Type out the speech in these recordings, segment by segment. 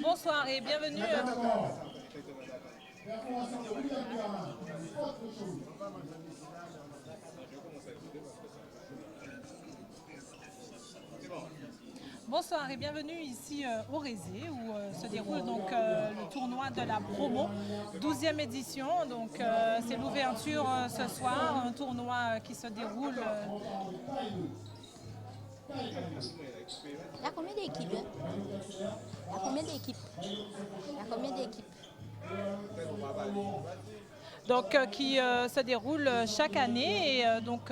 Bonsoir et bienvenue. Bonsoir et bienvenue ici au Rézé où se déroule donc le tournoi de la promo, 12e édition. Donc c'est l'ouverture ce soir, un tournoi qui se déroule. Il y a combien d'équipes? Il y a combien d'équipes? Il y a combien d'équipes? Donc qui se déroule chaque année et donc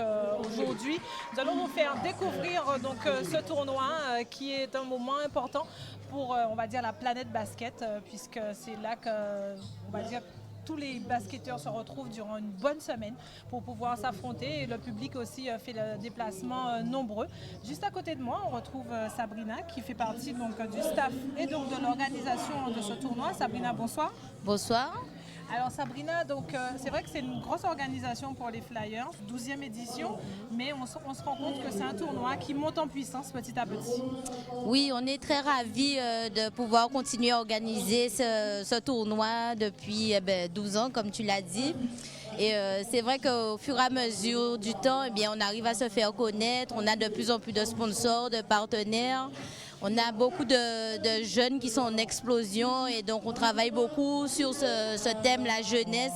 aujourd'hui nous allons vous faire découvrir donc ce tournoi qui est un moment important pour on va dire la planète basket puisque c'est là que on va dire tous les basketteurs se retrouvent durant une bonne semaine pour pouvoir s'affronter et le public aussi fait le déplacement nombreux. Juste à côté de moi, on retrouve Sabrina qui fait partie donc du staff et donc de l'organisation de ce tournoi. Sabrina, bonsoir. Bonsoir. Alors Sabrina, donc c'est vrai que c'est une grosse organisation pour les Flyers, 12e édition, mais on se rend compte que c'est un tournoi qui monte en puissance petit à petit. Oui, on est très ravis de pouvoir continuer à organiser ce tournoi depuis 12 ans, comme tu l'as dit. Et c'est vrai qu'au fur et à mesure du temps, on arrive à se faire connaître, on a de plus en plus de sponsors, de partenaires. On a beaucoup de jeunes qui sont en explosion et donc on travaille beaucoup sur ce thème, la jeunesse,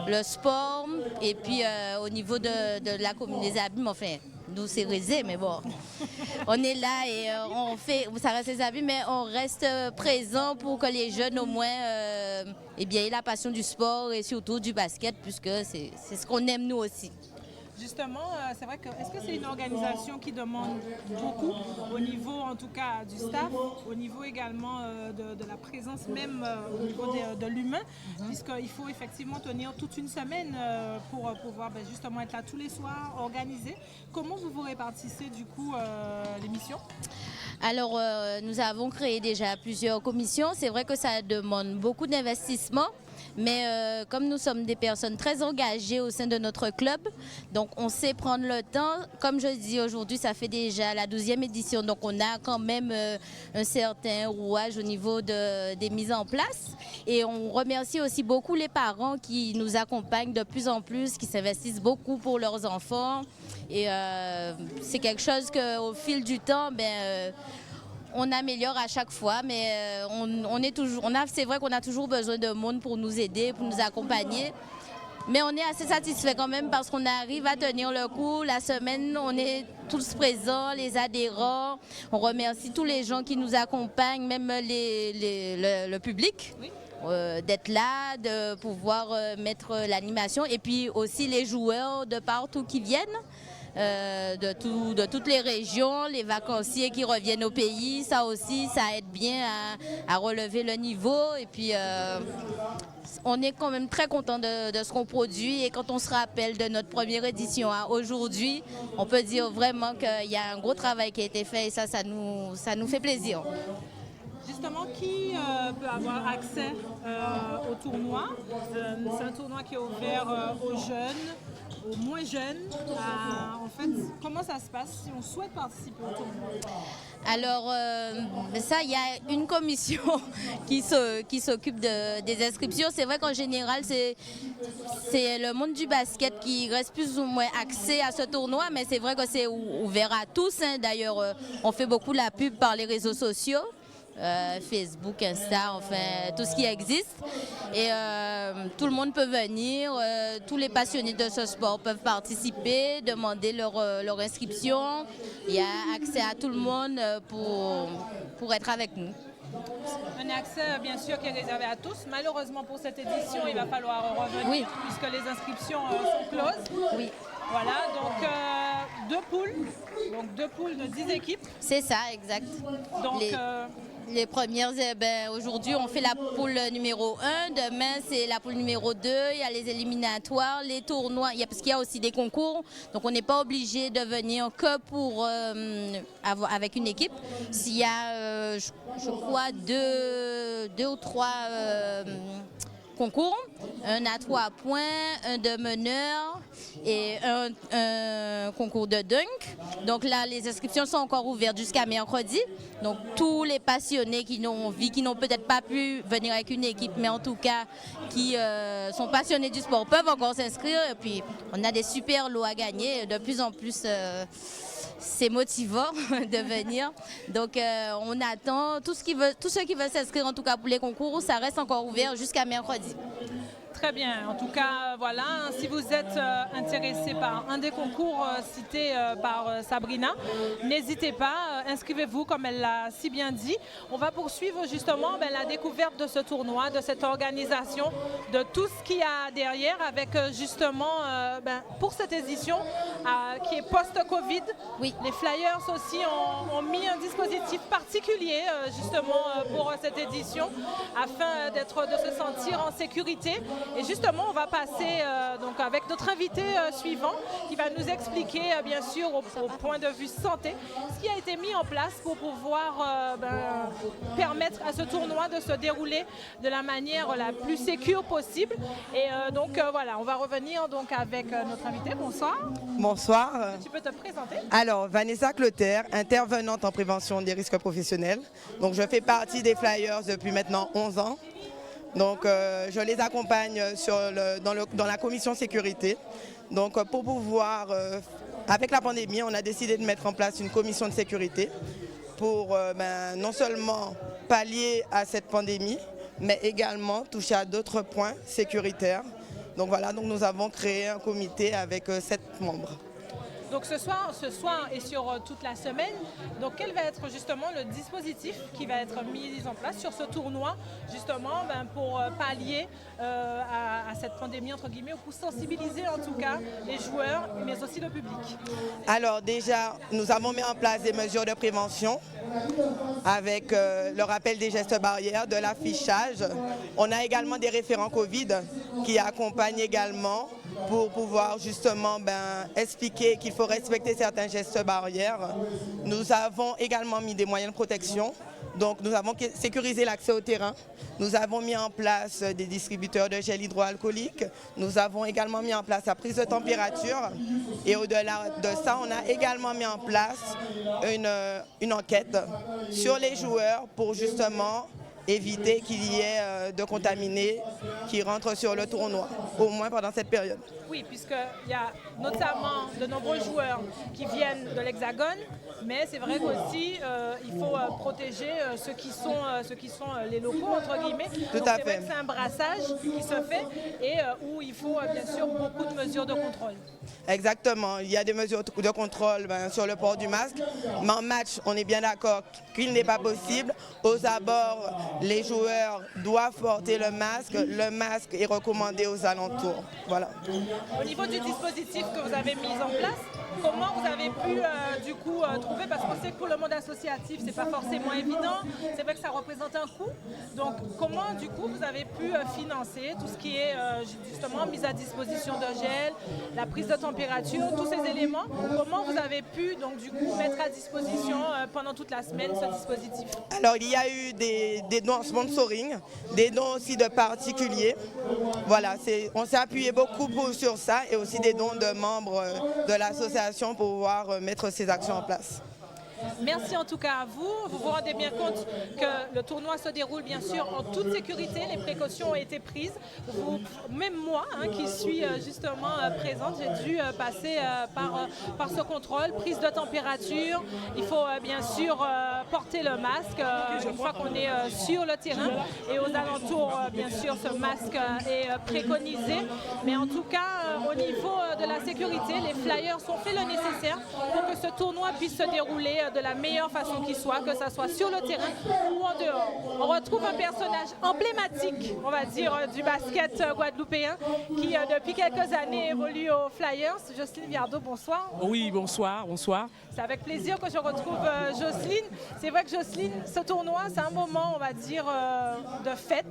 le sport et puis au niveau de la commune des Abîmes, enfin, nous c'est Rézé, mais bon, on est là et on fait, ça reste les Abîmes, mais on reste présent pour que les jeunes au moins aient la passion du sport et surtout du basket puisque c'est ce qu'on aime nous aussi. Justement, c'est vrai que est-ce que c'est une organisation qui demande beaucoup au niveau en tout cas du staff, au niveau également de la présence même au niveau de l'humain, puisqu'il faut effectivement tenir toute une semaine pour pouvoir justement être là tous les soirs, organiser. Comment vous vous répartissez du coup les missions? Alors, nous avons créé déjà plusieurs commissions. C'est vrai que ça demande beaucoup d'investissement. Mais comme nous sommes des personnes très engagées au sein de notre club, donc on sait prendre le temps. Comme je dis aujourd'hui, ça fait déjà la 12e édition, donc on a quand même un certain rouage au niveau des mises en place. Et on remercie aussi beaucoup les parents qui nous accompagnent de plus en plus, qui s'investissent beaucoup pour leurs enfants. Et c'est quelque chose qu'au fil du temps, on améliore à chaque fois, mais c'est vrai qu'on a toujours besoin de monde pour nous aider, pour nous accompagner. Mais on est assez satisfait quand même parce qu'on arrive à tenir le coup. La semaine, on est tous présents, les adhérents. On remercie tous les gens qui nous accompagnent, même le public. Oui. D'être là, de pouvoir mettre l'animation et puis aussi les joueurs de partout qui viennent. De toutes les régions, les vacanciers qui reviennent au pays, ça aussi, ça aide bien à relever le niveau. Et puis, on est quand même très content de ce qu'on produit. Et quand on se rappelle de notre première édition à aujourd'hui, on peut dire vraiment qu'il y a un gros travail qui a été fait et ça nous fait plaisir. Justement, qui peut avoir accès au tournoi? C'est un tournoi qui est ouvert aux jeunes, aux moins jeunes. En fait, comment ça se passe si on souhaite participer au tournoi? Alors, ça, il y a une commission qui s'occupe des inscriptions. C'est vrai qu'en général, c'est le monde du basket qui reste plus ou moins axé à ce tournoi, mais c'est vrai que c'est ouvert à tous. Hein. D'ailleurs, on fait beaucoup la pub par les réseaux sociaux. Facebook, Insta, enfin tout ce qui existe. Et tout le monde peut venir, tous les passionnés de ce sport peuvent participer, demander leur inscription. Il y a accès à tout le monde pour être avec nous. Un accès bien sûr qui est réservé à tous. Malheureusement pour cette édition, il va falloir revenir puisque les inscriptions sont closes. Oui. Voilà, donc deux poules de 10 équipes. C'est ça, exact. Donc, les premières, aujourd'hui on fait la poule numéro 1, demain c'est la poule numéro 2, il y a les éliminatoires, les tournois, parce qu'il y a aussi des concours, donc on n'est pas obligé de venir que pour avec une équipe. S'il y a, je crois, deux ou trois concours, un à 3 points, un de meneur et un concours de dunk. Donc là, les inscriptions sont encore ouvertes jusqu'à mercredi. Donc tous les passionnés qui n'ont peut-être pas pu venir avec une équipe, mais en tout cas qui sont passionnés du sport peuvent encore s'inscrire. Et puis on a des super lots à gagner. De plus en plus, c'est motivant de venir. Donc on attend tous ceux qui veulent s'inscrire en tout cas pour les concours, ça reste encore ouvert jusqu'à mercredi. Très bien. En tout cas, voilà, si vous êtes intéressé par un des concours cités par Sabrina, n'hésitez pas, inscrivez-vous comme elle l'a si bien dit. On va poursuivre justement la découverte de ce tournoi, de cette organisation, de tout ce qu'il y a derrière avec justement, pour cette édition qui est post-Covid, oui. Les Flyers aussi ont mis un dispositif particulier justement pour cette édition afin de se sentir en sécurité. Et justement, on va passer donc avec notre invité suivant qui va nous expliquer bien sûr au point de vue santé ce qui a été mis en place pour pouvoir permettre à ce tournoi de se dérouler de la manière la plus sécure possible. Et donc voilà, on va revenir donc avec notre invité. Bonsoir. Bonsoir. Tu peux te présenter? Alors, Vanessa Clotaire, intervenante en prévention des risques professionnels. Donc, je fais partie des Flyers depuis maintenant 11 ans. Donc, je les accompagne dans la commission sécurité. Donc, pour pouvoir, avec la pandémie, on a décidé de mettre en place une commission de sécurité pour non seulement pallier à cette pandémie, mais également toucher à d'autres points sécuritaires. Donc voilà, donc nous avons créé un comité avec 7 membres. Donc ce soir et sur toute la semaine, donc quel va être justement le dispositif qui va être mis en place sur ce tournoi justement pour pallier à cette pandémie entre guillemets ou pour sensibiliser en tout cas les joueurs mais aussi le public? Alors déjà, nous avons mis en place des mesures de prévention avec le rappel des gestes barrières, de l'affichage. On a également des référents Covid qui accompagnent également pour pouvoir justement expliquer qu'il faut respecter certains gestes barrières. Nous avons également mis des moyens de protection. Donc nous avons sécurisé l'accès au terrain. Nous avons mis en place des distributeurs de gel hydroalcoolique. Nous avons également mis en place la prise de température. Et au-delà de ça, on a également mis en place une enquête sur les joueurs pour justement éviter qu'il y ait de contaminés qui rentrent sur le tournoi, au moins pendant cette période. Oui, puisqu'il y a notamment de nombreux joueurs qui viennent de l'Hexagone, mais c'est vrai qu'aussi il faut protéger ceux qui sont les locaux, entre guillemets. Tout à fait. C'est vrai que c'est un brassage qui se fait et où il faut bien sûr beaucoup de mesures de contrôle. Exactement, il y a des mesures de contrôle sur le port du masque, mais en match, on est bien d'accord qu'il n'est pas possible. Aux abords, les joueurs doivent porter le masque est recommandé aux alentours. Voilà. Au niveau du dispositif que vous avez mis en place, comment vous avez pu du coup trouver, parce qu'on sait que pour le monde associatif, c'est pas forcément évident, c'est vrai que ça représente un coût, donc comment du coup vous avez pu financer tout ce qui est justement mise à disposition de gel, la prise de température, tous ces éléments, comment vous avez pu donc du coup mettre à disposition pendant toute la semaine ce dispositif? Alors il y a eu des dons en sponsoring, des dons aussi de particuliers, voilà, on s'est appuyé beaucoup sur ça et aussi des dons de membres de l'association pour pouvoir mettre ces actions en place. Merci en tout cas à vous. Vous vous rendez bien compte que le tournoi se déroule bien sûr en toute sécurité. Les précautions ont été prises. Même moi qui suis justement présente, j'ai dû passer par ce contrôle, prise de température. Il faut bien sûr porter le masque une fois qu'on est sur le terrain. Et aux alentours, bien sûr, ce masque est préconisé. Mais en tout cas, au niveau de la sécurité, les Flyers ont fait le nécessaire pour que ce tournoi puisse se dérouler de la meilleure façon qui soit, que ça soit sur le terrain ou en dehors. On retrouve un personnage emblématique, on va dire, du basket guadeloupéen qui, depuis quelques années, évolue aux Flyers. Jocelyne Viardot, bonsoir. Oui, bonsoir, bonsoir. C'est avec plaisir que je retrouve Jocelyne. C'est vrai que Jocelyne, ce tournoi, c'est un moment, on va dire, de fête.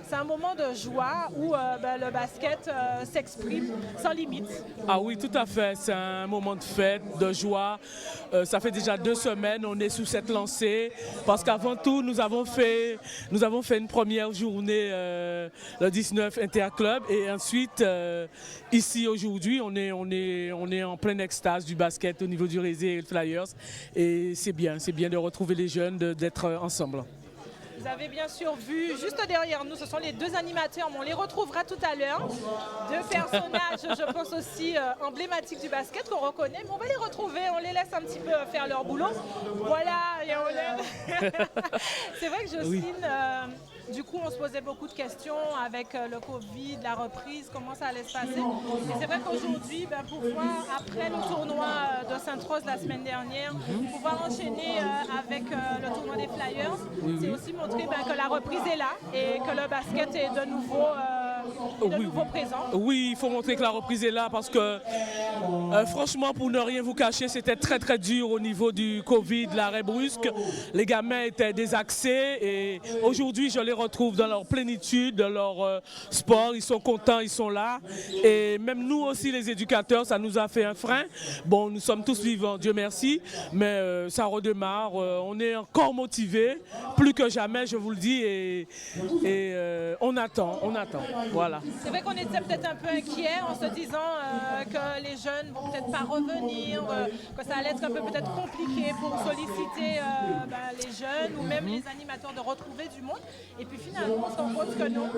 C'est un moment de joie où le basket s'exprime sans limite. Ah oui, tout à fait. C'est un moment de fête, de joie. Ça fait déjà 2 semaines semaines, on est sous cette lancée parce qu'avant tout, nous avons fait une première journée le 19 Interclub et ensuite, ici aujourd'hui, on est en pleine extase du basket au niveau du Rézé et le Flyers et c'est bien de retrouver les jeunes, d'être ensemble. Vous avez bien sûr vu, juste derrière nous, ce sont les deux animateurs, mais on les retrouvera tout à l'heure. Deux personnages, je pense aussi emblématiques du basket qu'on reconnaît, mais on va les retrouver, on les laisse un petit peu faire leur boulot. Voilà, et on les... C'est vrai que Jocelyne, du coup, on se posait beaucoup de questions avec le Covid, la reprise, comment ça allait se passer. Et c'est vrai qu'aujourd'hui, pouvoir, après le tournoi de Sainte-Rose la semaine dernière, pouvoir enchaîner avec le tournoi des Flyers, c'est aussi montrer que la reprise est là et que le basket est de nouveau présent. Oui, il faut montrer que la reprise est là parce que franchement, pour ne rien vous cacher, c'était très très dur au niveau du Covid, l'arrêt brusque. Les gamins étaient désaxés et aujourd'hui, je les retrouve dans leur plénitude, dans leur sport. Ils sont contents, ils sont là. Et même nous aussi, les éducateurs, ça nous a fait un frein. Bon, nous sommes tous vivants, Dieu merci, mais ça redémarre. On est encore motivés, plus que jamais, je vous le dis, et on attend. Voilà. C'est vrai qu'on était peut-être un peu inquiets en se disant que les jeunes vont peut-être pas revenir, que ça allait être un peu peut-être compliqué pour solliciter les jeunes ou même les animateurs de retrouver du monde. Et puis finalement, on se rend compte que non,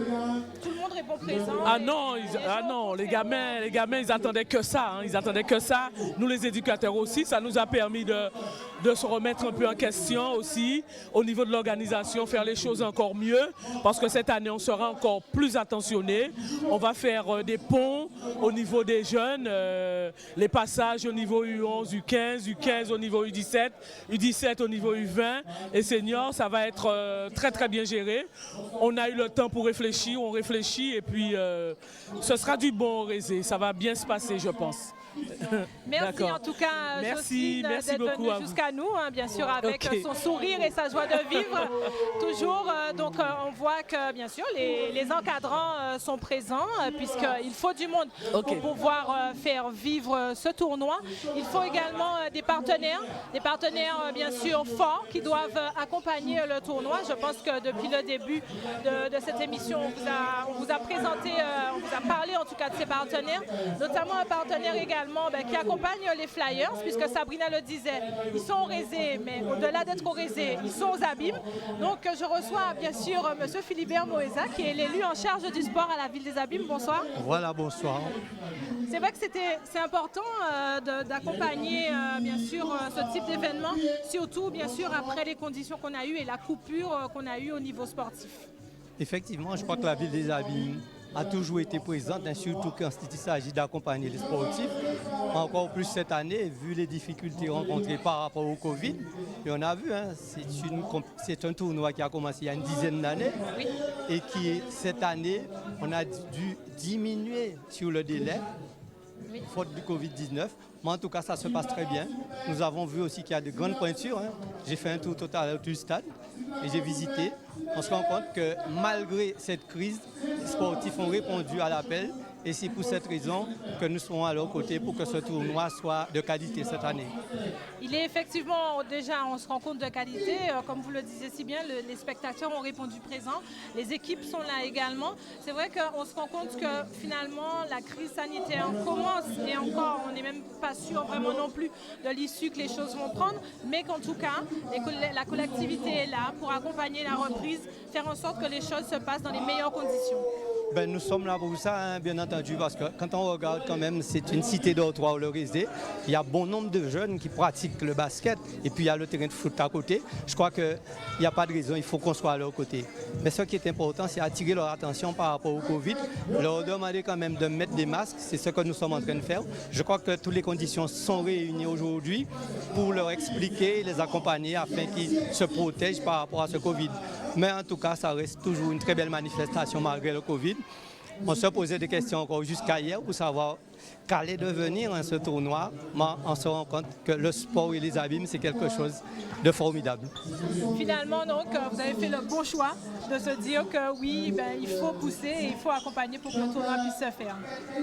tout le monde répond présent. Les gamins, ils attendaient que ça. Ils attendaient que ça. Nous, les éducateurs aussi, ça nous a permis de se remettre un peu en question aussi au niveau de l'organisation, faire les choses encore mieux parce que cette année, on sera encore plus attentionné. On va faire des ponts au niveau des jeunes, les passages au niveau U11, U15, U15 au niveau U17, U17 au niveau U20 et seniors, ça va être très très bien géré. On a eu le temps pour réfléchir, on réfléchit et puis ce sera du bon au Rézé, ça va bien se passer je pense. Merci en tout cas, Jocelyne, d'être venue jusqu'à nous, bien sûr, avec son sourire et sa joie de vivre. Toujours, donc on voit que, bien sûr, les encadrants sont présents, puisqu'il faut du monde pour pouvoir faire vivre ce tournoi. Il faut également des partenaires, bien sûr, forts, qui doivent accompagner le tournoi. Je pense que depuis le début de cette émission, on vous a présenté, on vous a parlé en tout cas de ces partenaires, notamment un partenaire également qui accompagne les Flyers, puisque Sabrina le disait, ils sont au Rézé, mais au-delà d'être au Rézé, ils sont aux Abîmes. Donc je reçois bien sûr M. Philibert Moïsa, qui est l'élu en charge du sport à la ville des Abîmes. Bonsoir. Voilà, bonsoir. C'est vrai que c'est important d'accompagner bien sûr ce type d'événement, surtout bien sûr après les conditions qu'on a eues et la coupure qu'on a eue au niveau sportif. Effectivement, je crois que la ville des Abîmes a toujours été présente, surtout quand il s'agit d'accompagner les sportifs. Encore plus cette année, vu les difficultés rencontrées par rapport au Covid. Et on a vu, c'est un tournoi qui a commencé il y a une dizaine d'années et qui, cette année, on a dû diminuer sur le délai, faute du Covid-19. Mais en tout cas, ça se passe très bien. Nous avons vu aussi qu'il y a de grandes pointures. J'ai fait un tour total du stade et j'ai visité. On se rend compte que malgré cette crise, les sportifs ont répondu à l'appel. Et c'est pour cette raison que nous serons à leur côté pour que ce tournoi soit de qualité cette année. Il est effectivement, déjà, on se rend compte de qualité. Comme vous le disiez si bien, les spectateurs ont répondu présent. Les équipes sont là également. C'est vrai qu'on se rend compte que finalement, la crise sanitaire commence et encore, on n'est même pas sûr vraiment non plus de l'issue que les choses vont prendre. Mais qu'en tout cas, la collectivité est là pour accompagner la reprise, faire en sorte que les choses se passent dans les meilleures conditions. Nous sommes là pour ça, bien entendu, parce que quand on regarde quand même, c'est une cité dortoir, le Rézé. Il y a bon nombre de jeunes qui pratiquent le basket et puis il y a le terrain de foot à côté. Je crois qu'il n'y a pas de raison, il faut qu'on soit à leur côté. Mais ce qui est important, c'est attirer leur attention par rapport au Covid, leur demander quand même de mettre des masques, c'est ce que nous sommes en train de faire. Je crois que toutes les conditions sont réunies aujourd'hui pour leur expliquer, les accompagner afin qu'ils se protègent par rapport à ce Covid. Mais en tout cas, ça reste toujours une très belle manifestation malgré le Covid. On se posait des questions encore jusqu'à hier pour savoir qu'allait devenir ce tournoi. Mais on se rend compte que le sport et les Abîmes, c'est quelque chose de formidable. Finalement, donc, vous avez fait le bon choix de se dire que oui, il faut pousser et il faut accompagner pour que le tournoi puisse se faire.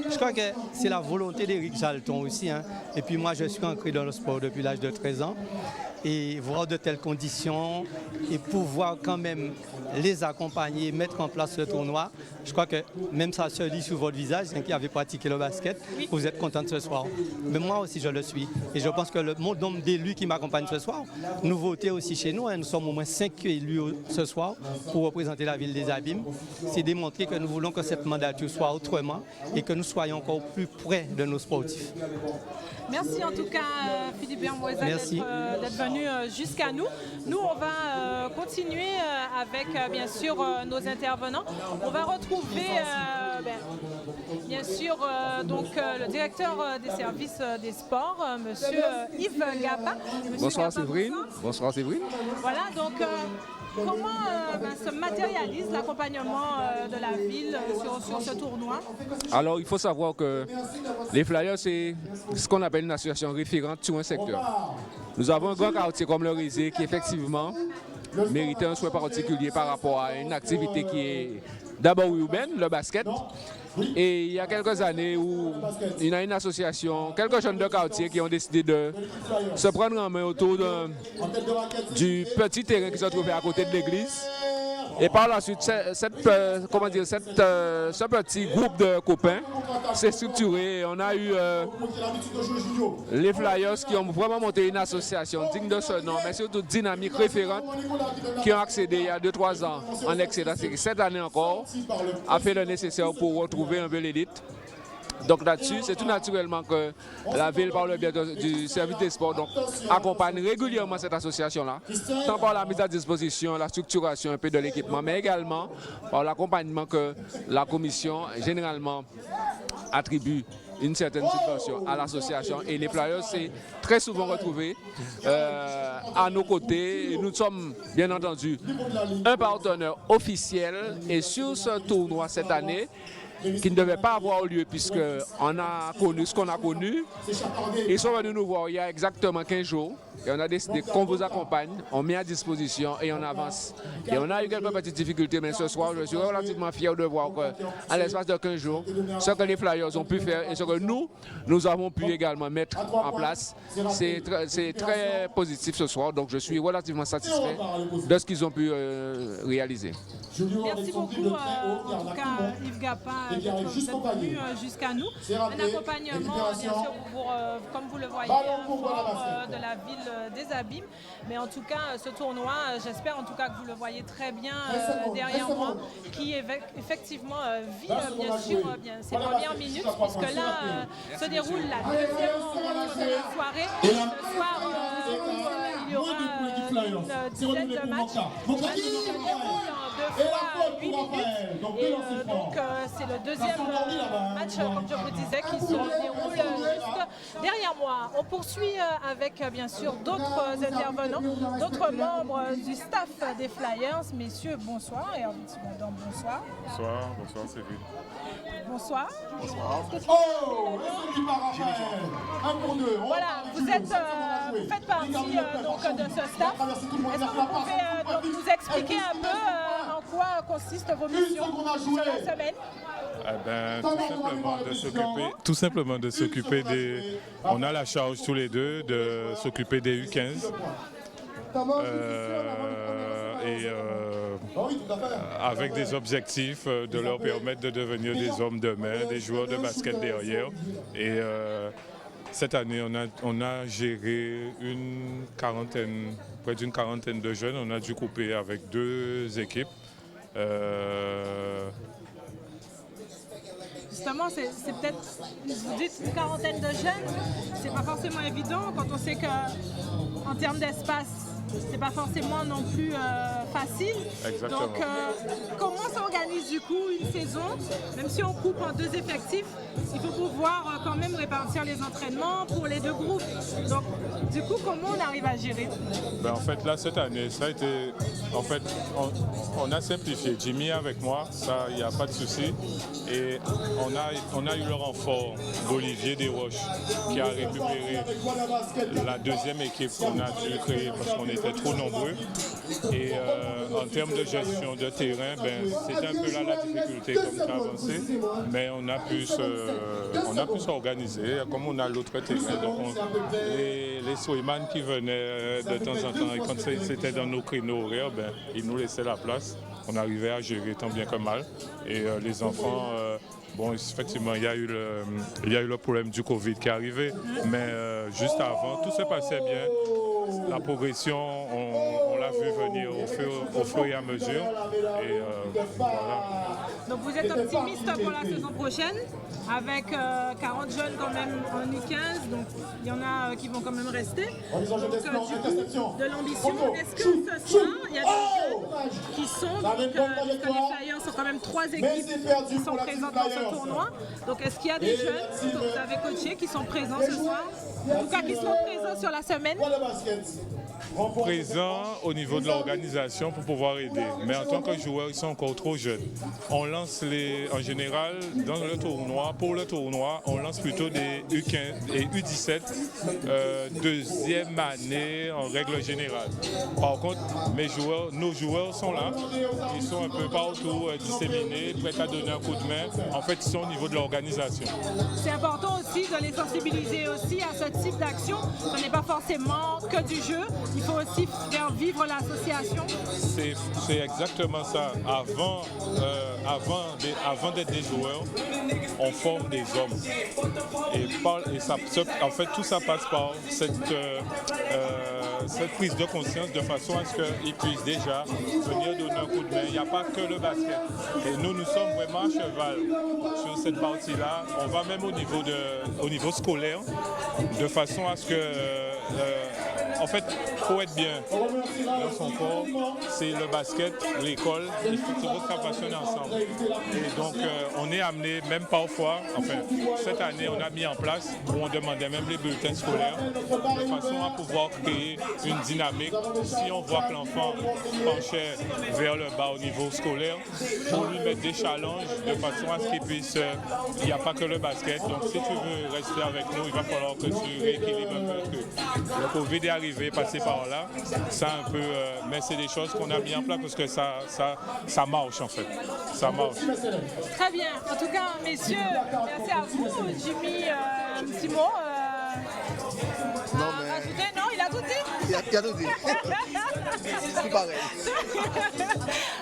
Je crois que c'est la volonté d'Éric Jalton aussi. Et puis moi, je suis ancré dans le sport depuis l'âge de 13 ans. et voir de telles conditions et pouvoir quand même les accompagner, mettre en place le tournoi. Je crois que même ça se lit sur votre visage, qui avait pratiqué le basket, vous êtes content ce soir. Mais moi aussi je le suis. Et je pense que le nombre d'élus qui m'accompagnent ce soir, nous votons aussi chez nous, nous sommes au moins 5 élus ce soir pour représenter la ville des Abîmes. C'est démontrer que nous voulons que cette mandature soit autrement et que nous soyons encore plus près de nos sportifs. Merci en tout cas Philippe Bermoisa d'être venu jusqu'à nous. Nous on va continuer avec bien sûr nos intervenants. On va retrouver bien sûr donc le directeur des services des sports, monsieur Yves Gapa. Bonsoir Séverine. Bonsoir Séverine. Voilà donc comment se matérialise l'accompagnement de la ville sur ce tournoi? Alors, il faut savoir que les Flyers, c'est ce qu'on appelle une association référente sur un secteur. Nous avons un grand quartier comme le Rézé qui, effectivement, méritait un soin particulier par rapport à une activité qui est d'abord urbaine, le basket. Et il y a quelques années où il y a une association, quelques jeunes de quartier qui ont décidé de se prendre en main autour du petit terrain qui se trouvait à côté de l'église. Et par la suite, ce petit groupe de copains s'est structuré. On a eu les Flyers qui ont vraiment monté une association digne de ce nom, mais surtout dynamique, référente, qui ont accédé il y a 2-3 ans en excédent. Cette année encore, a fait le nécessaire pour retrouver un peu l'élite. Donc là-dessus, c'est tout naturellement que la ville, par le biais du service des sports, donc, accompagne régulièrement cette association-là, tant par la mise à disposition, la structuration un peu de l'équipement, mais également par l'accompagnement que la commission généralement attribue une certaine subvention à l'association. Et les Flyers s'est très souvent retrouvés à nos côtés. Et nous sommes bien entendu un partenaire officiel. Et sur ce tournoi cette année, qui ne devait pas avoir lieu puisqu'on a connu ce qu'on a connu. Ils sont venus nous voir il y a exactement 15 jours et on a décidé qu'on vous accompagne, on met à disposition et on avance. Et on a eu quelques petites difficultés, mais ce soir, je suis relativement fier de voir qu'à l'espace de 15 jours, ce que les Flyers ont pu faire et ce que nous avons pu également mettre en place, c'est très positif ce soir. Donc je suis relativement satisfait de ce qu'ils ont pu réaliser. Merci beaucoup, en tout cas, Yves Gapa, d'être venu jusqu'à nous. Un accompagnement, bien sûr, comme vous le voyez, fort de la ville des Abîmes. Mais en tout cas, ce tournoi, j'espère en tout cas que vous le voyez très bien derrière moi, qui effectivement vit bien sûr ses premières minutes, puisque là se déroule la deuxième rencontre de la soirée. Ce soir, il y aura une dizaine de matchs. Fois 8 minutes et donc c'est le deuxième match, comme je vous disais, qui se déroule juste derrière moi. On poursuit avec bien sûr d'autres intervenants, d'autres membres du staff des Flyers. Messieurs, bonsoir et madame, bonsoir. Bonsoir Séverine. Bonsoir. Bonsoir. Voilà, vous faites partie donc, de ce staff. Est-ce que vous pouvez donc, nous expliquer un peu en quoi consistent vos missions sur la semaine? Tout simplement de s'occuper des... On a la charge tous les deux de s'occuper des U15. Avec des objectifs de leur permettre de devenir des hommes demain, des joueurs de basket derrière. Et cette année, on a géré près d'une quarantaine de jeunes. On a dû couper avec 2 équipes. Justement, c'est peut-être, vous dites une quarantaine de jeunes, c'est pas forcément évident quand on sait qu'en termes d'espace, c'est pas forcément non plus facile. Exactement. Donc, comment s'organise du coup une saison? Même si on coupe en 2 effectifs, il faut pouvoir quand même répartir les entraînements pour les 2 groupes. Donc, du coup, comment on arrive à gérer? En fait, là, cette année, ça a été... En fait, on a simplifié. Jimmy avec moi, ça, il n'y a pas de souci. Et on a eu le renfort d'Olivier Desroches qui a récupéré la 2e équipe qu'on a dû créer parce qu'on était trop nombreux. Et en termes de gestion de terrain, c'était un peu là la difficulté comme ça avancé, mais on a pu s'organiser, comme on a l'autre terrain. Donc les swimman qui venaient de temps en temps, et quand c'était dans nos créneaux horaires, ils nous laissaient la place. On arrivait à gérer tant bien que mal. Et les enfants, bon, effectivement, il y a eu le problème du Covid qui est arrivé, mais juste avant, tout se passait bien. La progression, on l'a vu venir au fur et à mesure. Et voilà. Donc vous êtes optimiste pour la saison prochaine, avec 40 jeunes quand même en U15, donc il y en a qui vont quand même rester. Donc du coup, de l'ambition, est-ce que ce soir, il y a des jeunes qui sont, donc, puisque les Flyers sont quand même 3 équipes qui sont présentes dans ce tournoi, donc est-ce qu'il y a des jeunes que vous avez coachés qui sont présents ce soir, en tout cas qui sont présents sur la semaine? Présents au niveau de l'organisation pour pouvoir aider. Mais en tant que joueurs, ils sont encore trop jeunes. On lance en général, pour le tournoi, on lance plutôt des U15 et U17, deuxième année en règle générale. Par contre, nos joueurs sont là. Ils sont un peu partout disséminés, prêts à donner un coup de main. En fait, ils sont au niveau de l'organisation. C'est important aussi de les sensibiliser aussi à ce type d'action. Ce n'est pas forcément que du jeu. Il faut aussi faire vivre l'association. C'est exactement ça. Avant d'être des joueurs, on forme des hommes. Et ça, en fait, tout ça passe par cette prise de conscience de façon à ce qu'ils puissent déjà venir donner un coup de main. Il n'y a pas que le basket. Et nous sommes vraiment à cheval sur cette partie-là. On va même au niveau scolaire, de façon à ce que... en fait, il faut être bien dans son corps. C'est le basket, l'école, il faut se passionner ensemble. Et donc, on est amené, même parfois, cette année, on a mis en place où on demandait même les bulletins scolaires, de façon à pouvoir créer une dynamique. Si on voit que l'enfant penchait vers le bas au niveau scolaire, pour lui mettre des challenges, de façon à ce qu'il puisse... il n'y a pas que le basket. Donc, si tu veux rester avec nous, il va falloir que tu rééquilibres un peu le truc. Le Covid est arrivé, passé par là, ça un peu, mais c'est des choses qu'on a mis en place parce que ça marche en fait, ça marche. Très bien, en tout cas messieurs, merci à vous. Jimmy, un petit mot rajouter? Non, il a tout dit? Il a tout dit. C'est pareil.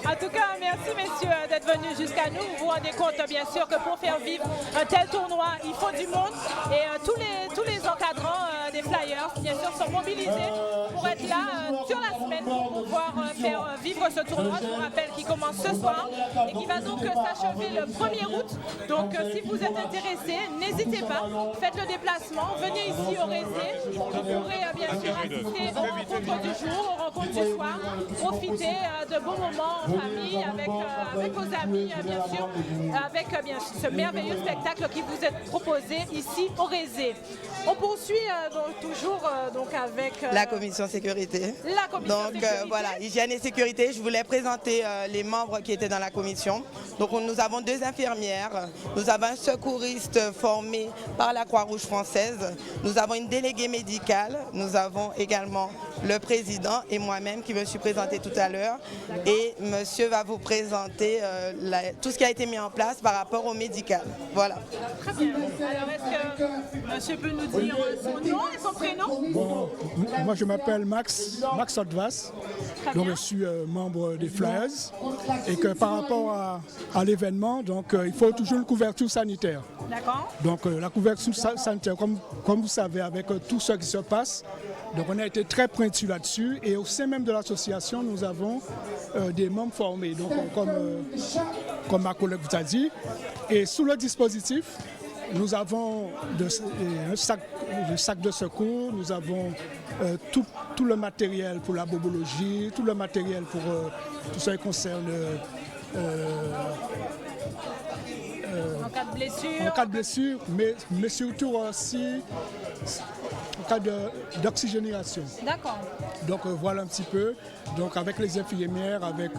En tout cas, merci messieurs d'être venus jusqu'à nous. Vous vous rendez compte bien sûr que pour faire vivre un tel tournoi, il faut du monde et tous les encadrants des Flyers, bien sûr, sont mobilisés pour être là sur la semaine pour pouvoir faire vivre ce tournoi. Je vous rappelle qu'il commence ce soir et qui va donc s'achever le 1er août. Donc si vous êtes intéressés, n'hésitez pas, faites le déplacement, venez ici au Rézé. Vous pourrez bien sûr assister aux rencontres du jour, aux rencontres du soir, profiter de beaux moments en famille, avec vos amis, bien sûr, avec bien sûr, ce merveilleux spectacle qui vous est proposé ici au Rézé. On poursuit toujours avec la commission sécurité. La commission sécurité. Voilà, hygiène et sécurité. Je voulais présenter les membres qui étaient dans la commission. Donc nous avons 2 infirmières, nous avons un secouriste formé par la Croix-Rouge française, nous avons une déléguée médicale, nous avons également le président et moi-même qui me suis présenté tout à l'heure. Et monsieur va vous présenter tout ce qui a été mis en place par rapport au médical. Voilà. Très bien. Alors est-ce que monsieur peut nous dire son nom et son prénom? Bon, moi je m'appelle Max Otvas, donc je suis membre des Flyers et que par rapport à l'événement, donc il faut toujours une couverture sanitaire. D'accord. Donc la couverture sanitaire, comme vous savez, avec tout ce qui se passe, donc on a été très pointu là-dessus et au sein même de l'association, nous avons des membres formés, donc comme ma collègue vous a dit. Et sous le dispositif, nous avons un sac de secours, nous avons tout le matériel pour la bobologie, tout le matériel pour tout ce qui concerne en cas de blessure. En cas de blessure, mais surtout aussi cas d'oxygénation. D'accord. Donc voilà un petit peu. Donc avec les infirmières, avec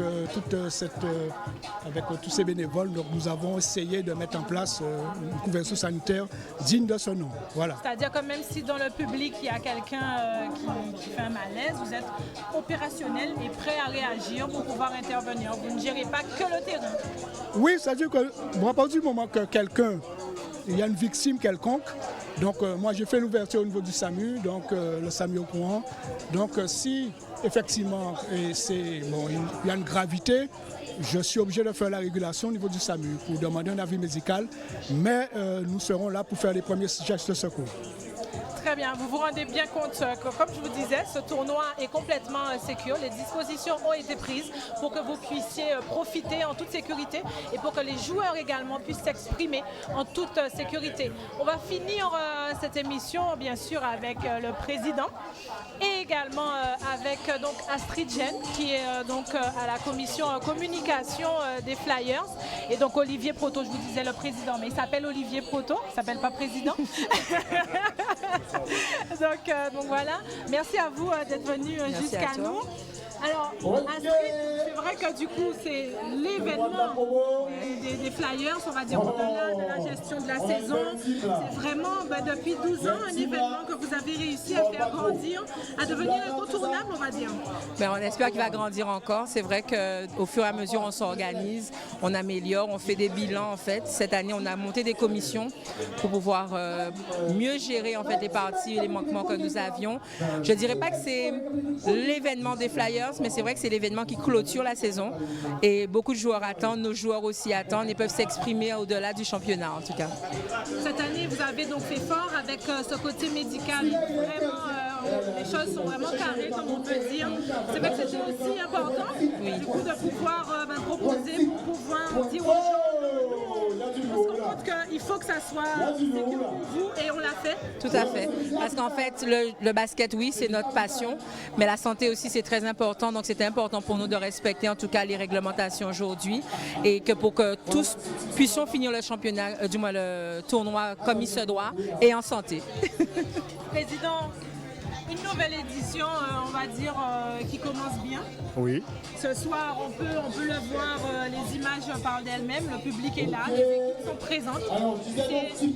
tous ces bénévoles, donc nous avons essayé de mettre en place une couverture sanitaire digne de ce nom. Voilà. C'est-à-dire que même si dans le public il y a quelqu'un qui fait un malaise, vous êtes opérationnel et prêt à réagir pour pouvoir intervenir. Vous ne gérez pas que le terrain. Oui, c'est-à-dire que à partir du moment que il y a une victime quelconque, donc moi j'ai fait l'ouverture au niveau du SAMU, donc le SAMU au courant. Donc si effectivement il y a une gravité, je suis obligé de faire la régulation au niveau du SAMU pour demander un avis médical, mais nous serons là pour faire les premiers gestes de secours. Très bien, vous vous rendez bien compte que, comme je vous disais, ce tournoi est complètement sécure. Les dispositions ont été prises pour que vous puissiez profiter en toute sécurité et pour que les joueurs également puissent s'exprimer en toute sécurité. On va finir cette émission, bien sûr, avec le président et également avec donc Astrid Gen, qui est donc à la commission communication des Flyers. Et donc Olivier Proto, je vous disais le président, mais il s'appelle Olivier Proto, il ne s'appelle pas président. Donc voilà, merci à vous d'être venu jusqu'à nous. Alors, Astrid, c'est vrai que du coup, c'est l'événement des Flyers, on va dire au-delà de la gestion de la saison. C'est vraiment, depuis 12 ans, un événement que vous avez réussi à faire grandir, à devenir incontournable, on va dire. On espère qu'il va grandir encore. C'est vrai qu'au fur et à mesure, on s'organise, on améliore, on fait des bilans en fait. Cette année, on a monté des commissions pour pouvoir mieux gérer en fait les parties et les manquements que nous avions. Je ne dirais pas que c'est l'événement des Flyers, mais c'est vrai que c'est l'événement qui clôture la saison et beaucoup de joueurs attendent, nos joueurs aussi attendent et peuvent s'exprimer au-delà du championnat en tout cas. Cette année, vous avez donc fait fort avec ce côté médical. Vraiment, les choses sont vraiment carrées, comme on peut dire. C'est vrai que c'était aussi important du coup, de pouvoir proposer, pour pouvoir dire aux gens, on se rend compte qu'il faut que ça soit sécure pour vous et on l'a fait. Tout à fait. Parce qu'en fait, le basket, oui, c'est notre passion, mais la santé aussi, c'est très important. Donc, c'était important pour nous de respecter en tout cas les réglementations aujourd'hui et que pour que tous puissions finir le championnat, du moins le tournoi comme il se doit et en santé. Président, une nouvelle édition, on va dire, qui commence bien. Oui. Ce soir, on peut le voir, les images parlent d'elles-mêmes, le public est là, les équipes sont présentes.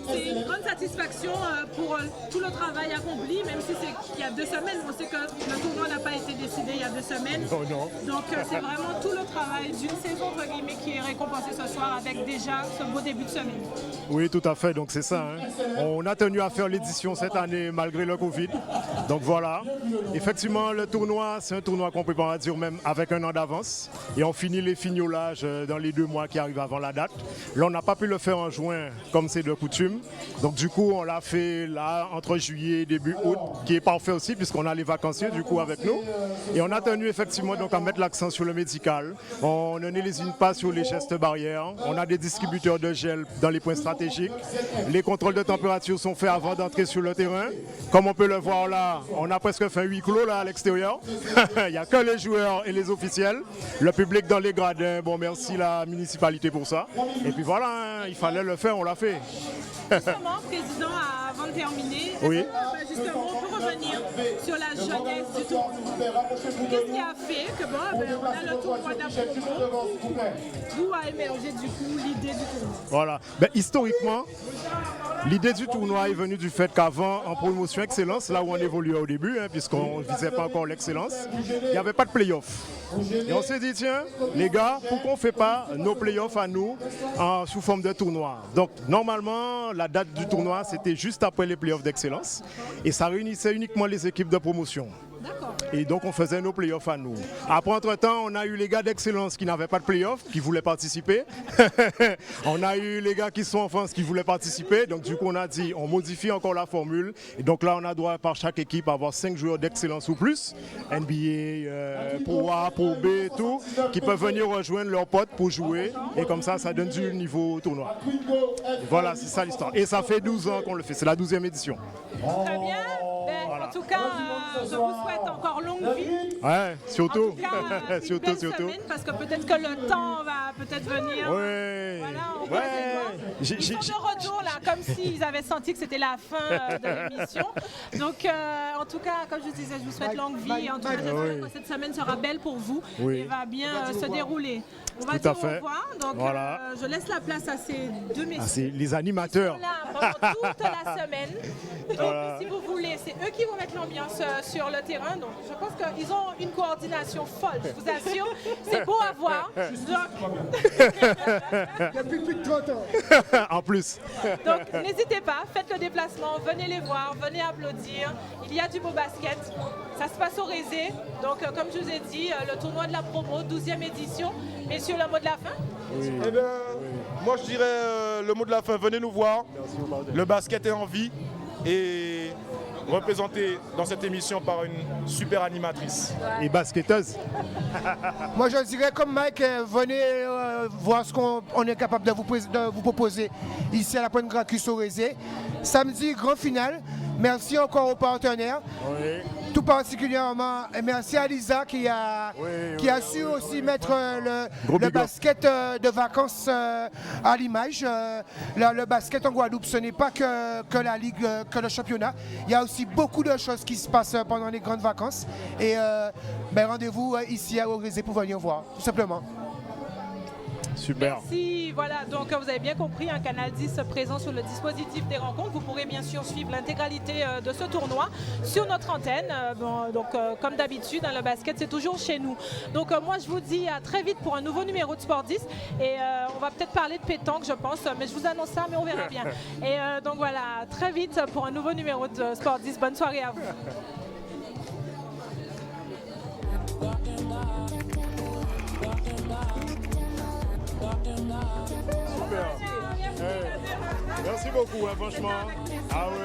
C'est une grande satisfaction pour tout le travail accompli, même si c'est il y a 2 semaines. On sait que le tournoi n'a pas été décidé il y a 2 semaines. Oh non. Donc c'est vraiment tout le travail d'une saison entre guillemets qui est récompensé ce soir avec déjà ce beau début de semaine. Oui, tout à fait. Donc c'est ça. On a tenu à faire l'édition cette année malgré le Covid. Donc voilà. Effectivement, le tournoi, c'est un tournoi qu'on peut pas dire même avec un an d'avance. Et on finit les fignolages dans les 2 mois qui arrivent avant la date. Là, on n'a pas pu le faire en juin comme c'est de coutume. Donc du coup, on l'a fait là entre juillet et début août, qui est parfait aussi puisqu'on a les vacanciers du coup avec nous. Et on a tenu effectivement donc à mettre l'accent sur le médical. On ne lésine pas sur les gestes barrières. On a des distributeurs de gel dans les points stratégiques. Les contrôles de température sont faits avant d'entrer sur le terrain. Comme on peut le voir là, on a presque fait 8 clos là à l'extérieur. Il n'y a que les joueurs et les officiels. Le public dans les gradins, bon merci la municipalité pour ça. Et puis voilà, il fallait le faire, on l'a fait. Justement, Président, avant de terminer, oui. Justement, on peut revenir sur la jeunesse du tournoi. Qu'est-ce qui a fait que on a le tournoi d'Apollon, d'où a émergé du coup l'idée du tournoi? Voilà, historiquement, l'idée du tournoi est venue du fait qu'avant, en promotion excellence, là où on évoluait au début, puisqu'on ne visait pas encore l'excellence, il n'y avait pas de play-off. Et on s'est dit, tiens, les gars, pourquoi on ne fait pas nos play-offs à nous sous forme de tournoi? Donc, normalement, la date du tournoi, c'était juste après les play-offs d'excellence. Et ça réunissait uniquement les équipes de promotion. Et donc, on faisait nos play-offs à nous. Après, entre-temps, on a eu les gars d'excellence qui n'avaient pas de play-off, qui voulaient participer. On a eu les gars qui sont en France qui voulaient participer. Donc, du coup, on a dit, on modifie encore la formule. Et donc là, on a droit par chaque équipe à avoir 5 joueurs d'excellence ou plus. NBA, Pro A, Pro B et tout, qui peuvent venir rejoindre leurs potes pour jouer. Et comme ça, ça donne du niveau au tournoi. Et voilà, c'est ça l'histoire. Et ça fait 12 ans qu'on le fait. C'est la 12e édition. Très bien. Voilà. En tout cas, je vous souhaite encore longue vie. Ouais, surtout. En tout cas, surtout. Parce que peut-être que le temps va peut-être venir. Oui. Voilà, Ils sont de retour là, comme s'ils avaient senti que c'était la fin de l'émission. Donc, en tout cas, comme je vous disais, je vous souhaite longue vie. Et en tout cas, j'espère que cette semaine sera belle pour vous et va bien se dérouler. On va dire au revoir. Donc, je laisse la place à ces deux messieurs. C'est les animateurs. Ils sont là pendant toute la semaine. Donc, si vous voulez, c'est eux qui vont mettre l'ambiance sur le terrain. Donc, je pense qu'ils ont une coordination folle, je vous assure. C'est beau à voir. Depuis plus de 30 ans. En plus. Donc, n'hésitez pas, faites le déplacement, venez les voir, venez applaudir. Il y a du beau basket. Ça se passe au Rézé. Donc, comme je vous ai dit, le tournoi de la promo, 12e édition. Messieurs, le mot de la fin? Eh bien, moi je dirais le mot de la fin, venez nous voir. Le basket est en vie et représenté dans cette émission par une super animatrice. Et basketteuse. Moi je dirais comme Mike, venez voir ce qu'on est capable de vous proposer ici à la Pointe Gracchus au Rézé. Samedi, grand finale. Merci encore aux partenaires. Tout particulièrement, merci à Lisa qui a su aussi mettre le basket de vacances à l'image. Le basket en Guadeloupe, ce n'est pas que la ligue, que le championnat. Il y a aussi beaucoup de choses qui se passent pendant les grandes vacances. Et rendez-vous ici à Rézé pour venir voir, tout simplement. Super. Merci. Voilà, donc vous avez bien compris, un Canal 10 présent sur le dispositif des rencontres. Vous pourrez bien sûr suivre l'intégralité de ce tournoi sur notre antenne. Comme d'habitude, le basket, c'est toujours chez nous. Donc moi, je vous dis à très vite pour un nouveau numéro de Sport 10. Et on va peut-être parler de pétanque, je pense. Mais je vous annonce ça, mais on verra bien. Et donc voilà, très vite pour un nouveau numéro de Sport 10. Bonne soirée à vous. Super. Merci beaucoup, franchement. Ah oui.